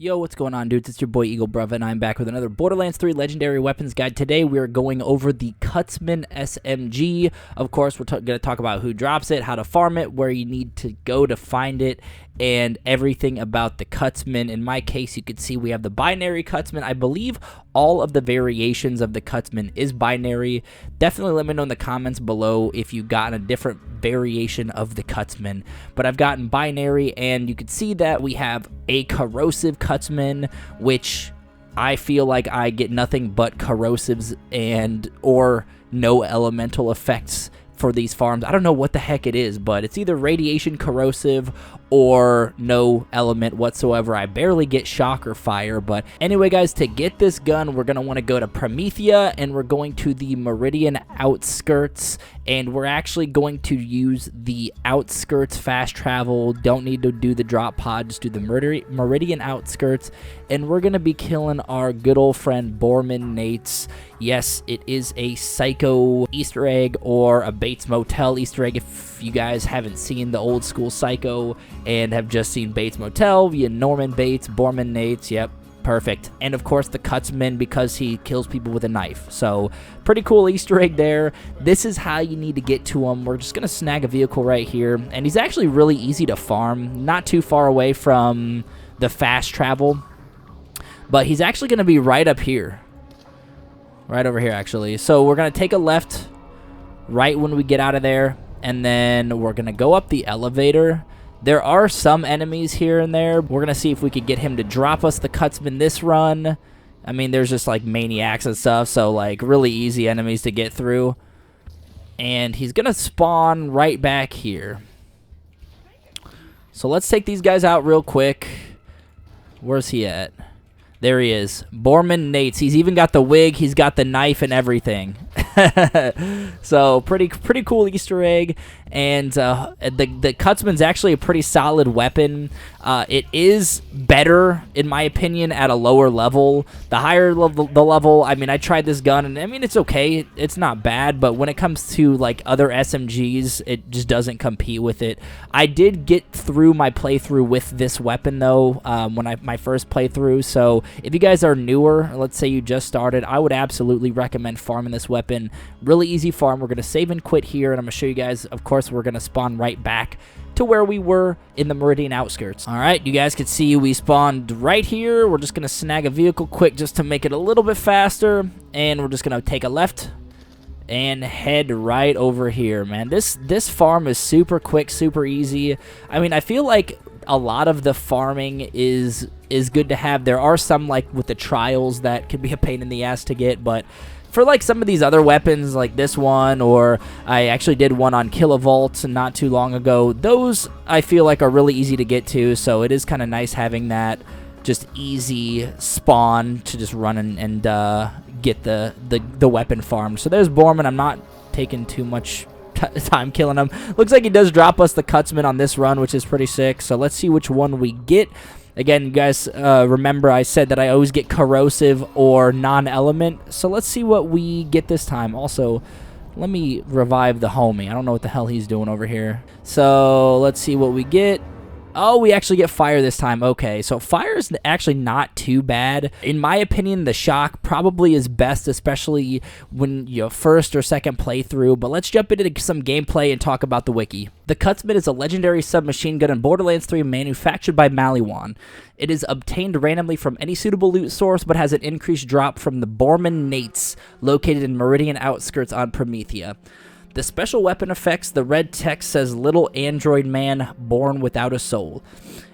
Yo, what's going on, dudes? It's your boy Eagle Bruv, and I'm back with another Borderlands 3 Legendary Weapons Guide. Today, we are going over the Cutsman SMG. Of course, we're going to talk about who drops it, how to farm it, where you need to go to find it, and everything about the Cutsman. In my case, you can see we have the binary Cutsman. I believe all of the variations of the Cutsman is binary. Definitely let me know in the comments below if you've gotten a different variation of the Cutsman. But I've gotten binary, and you can see that we have a corrosive Cutsman, which I feel like I get nothing but corrosives or no elemental effects for these farms. I don't know what the heck it is, but it's either radiation corrosive or no element whatsoever. I barely get shock or fire. But anyway, guys, to get this gun, we're going to want to go to Promethea, and we're going to the Meridian outskirts, and we're actually going to use the outskirts fast travel. Don't need to do the drop pod, just do the Meridian outskirts, and we're going to be killing our good old friend Borman Nates. Yes, it is a Psycho Easter egg or a Bates Motel Easter egg if you guys haven't seen the old school Psycho and have just seen Bates Motel via Norman Bates, Borman Nates. Yep, perfect. And of course the Cutsman, because he kills people with a knife. So pretty cool Easter egg there. This is how you need to get to him. We're just gonna snag a vehicle right here, and he's actually really easy to farm, not too far away from the fast travel, but he's actually gonna be right up here, right over here actually. So we're gonna take a left right when we get out of there, and then we're gonna go up the elevator. There are some enemies here and there. We're going to see if we could get him to drop us the Cutsman this run. I mean, there's just like maniacs and stuff, so like really easy enemies to get through. And he's going to spawn right back here. So let's take these guys out real quick. Where's he at? There he is. Borman Nates. He's even got the wig. He's got the knife and everything. So pretty cool Easter egg. And the Cutsman's actually a pretty solid weapon. It is better, in my opinion, at a lower level. The higher the level, I mean, I tried this gun, and I mean, it's okay. It's not bad, but when it comes to like other SMGs, it just doesn't compete with it. I did get through my playthrough with this weapon, though, my first playthrough. So if you guys are newer, let's say you just started, I would absolutely recommend farming this weapon. Really easy farm. We're going to save and quit here, and I'm going to show you guys, of course, we're going to spawn right back to where we were in the Meridian outskirts. All right, you guys can see we spawned right here. We're just going to snag a vehicle quick just to make it a little bit faster, and we're just going to take a left and head right over here, man. This farm is super quick, super easy. I mean, I feel like a lot of the farming is good to have. There are some, like, with the trials that can be a pain in the ass to get, but for like some of these other weapons like this one, or I actually did one on Kilovolts not too long ago, those I feel like are really easy to get to, so it is kind of nice having that just easy spawn to just run and get the weapon farmed. So there's Borman. I'm not taking too much time killing him. Looks like he does drop us the Cutsman on this run, which is pretty sick. So let's see which one we get. Again, you guys, remember I said that I always get corrosive or non-element. So let's see what we get this time. Also, let me revive the homie. I don't know what the hell he's doing over here. So let's see what we get. Oh, we actually get fire this time. Okay, so fire is actually not too bad. In my opinion, the shock probably is best, especially when you're first or second playthrough. But let's jump into some gameplay and talk about the wiki. The Cutsman is a legendary submachine gun in Borderlands 3 manufactured by Maliwan. It is obtained randomly from any suitable loot source, but has an increased drop from the Borman Nates, located in Meridian outskirts on Promethea. The special weapon effects, the red text says little android man born without a soul.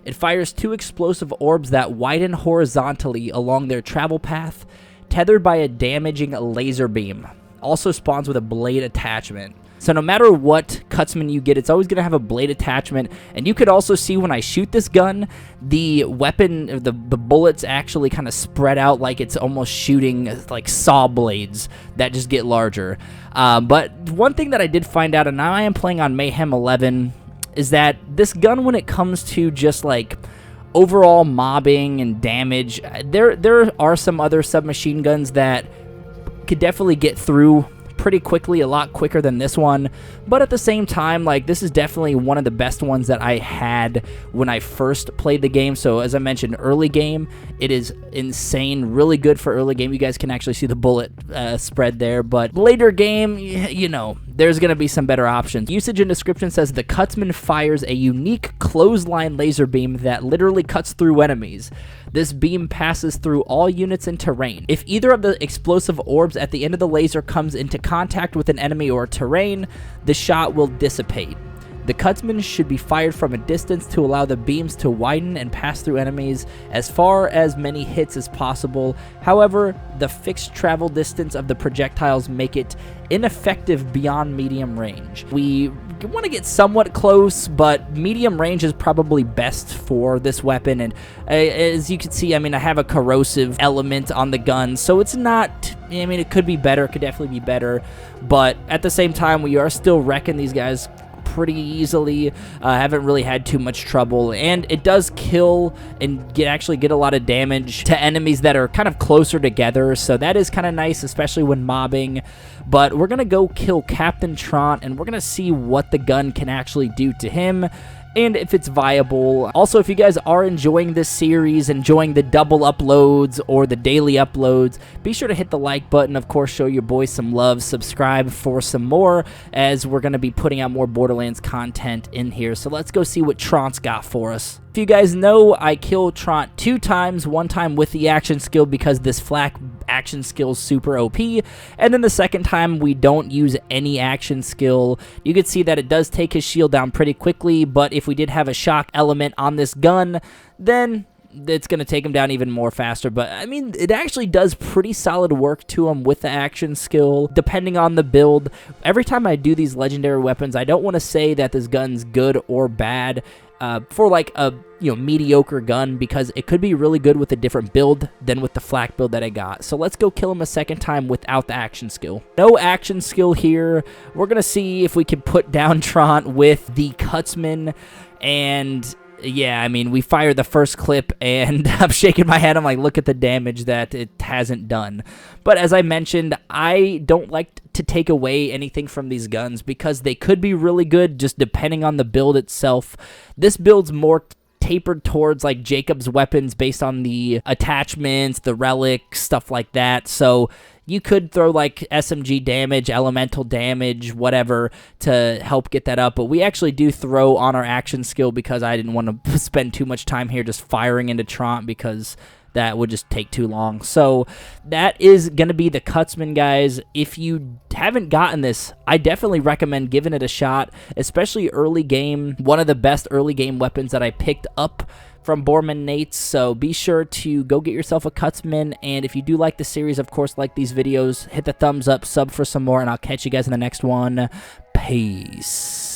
It fires 2 explosive orbs that widen horizontally along their travel path, tethered by a damaging laser beam. Also spawns with a blade attachment. So no matter what Cutsman you get, it's always going to have a blade attachment. And you could also see when I shoot this gun, the weapon, the bullets actually kind of spread out like it's almost shooting like saw blades that just get larger. But one thing that I did find out, and now I am playing on Mayhem 11, is that this gun, when it comes to just like overall mobbing and damage, there are some other submachine guns that could definitely get through pretty quickly, a lot quicker than this one, but at the same time, like, this is definitely one of the best ones that I had when I first played the game. So as I mentioned, early game, it is insane, really good for early game. You guys can actually see the bullet spread there, but later game, you know, there's going to be some better options. Usage and description says the Cutsman fires a unique clothesline laser beam that literally cuts through enemies. This beam passes through all units and terrain. If either of the explosive orbs at the end of the laser comes into contact with an enemy or terrain, the shot will dissipate. The Cutsman should be fired from a distance to allow the beams to widen and pass through enemies as far as many hits as possible. However, the fixed travel distance of the projectiles make it ineffective beyond medium range. We want to get somewhat close, but medium range is probably best for this weapon. And as you can see, I mean, I have a corrosive element on the gun, so it's not, I mean, it could be better, it could definitely be better, but at the same time, we are still wrecking these guys pretty easily. Haven't really had too much trouble, and it does kill and actually get a lot of damage to enemies that are kind of closer together, so that is kind of nice, especially when mobbing. But we're gonna go kill Captain Trant, and we're gonna see what the gun can actually do to him, and if it's viable. Also, if you guys are enjoying this series, enjoying the double uploads or the daily uploads, be sure to hit the like button. Of course, show your boys some love. Subscribe for some more, as we're going to be putting out more Borderlands content in here. So let's go see what Trant's got for us. If you guys know, I killed Trant 2 times, one time with the action skill because this flak action skill is super OP, and then the second time we don't use any action skill. You can see that it does take his shield down pretty quickly, but if we did have a shock element on this gun, then it's going to take him down even more faster. But I mean, it actually does pretty solid work to him with the action skill, depending on the build. Every time I do these legendary weapons, I don't want to say that this gun's good or bad for like a mediocre gun, because it could be really good with a different build than with the flak build that I got. So let's go kill him a second time without the action skill. No action skill here. We're gonna see if we can put down Trant with the Cutsman, and yeah, I mean, we fired the first clip, and I'm shaking my head. I'm like, look at the damage that it hasn't done. But as I mentioned, I don't like to take away anything from these guns, because they could be really good just depending on the build itself. This build's more tapered towards like Jacob's weapons based on the attachments, the relics, stuff like that. So you could throw like SMG damage, elemental damage, whatever to help get that up. But we actually do throw on our action skill, because I didn't want to spend too much time here just firing into Trant, because that would just take too long. So that is going to be the Cutsman, guys. If you haven't gotten this, I definitely recommend giving it a shot, especially early game. One of the best early game weapons that I picked up from Borderlands. So be sure to go get yourself a Cutsman, and if you do like the series, of course, like these videos, hit the thumbs up, sub for some more, and I'll catch you guys in the next one. Peace.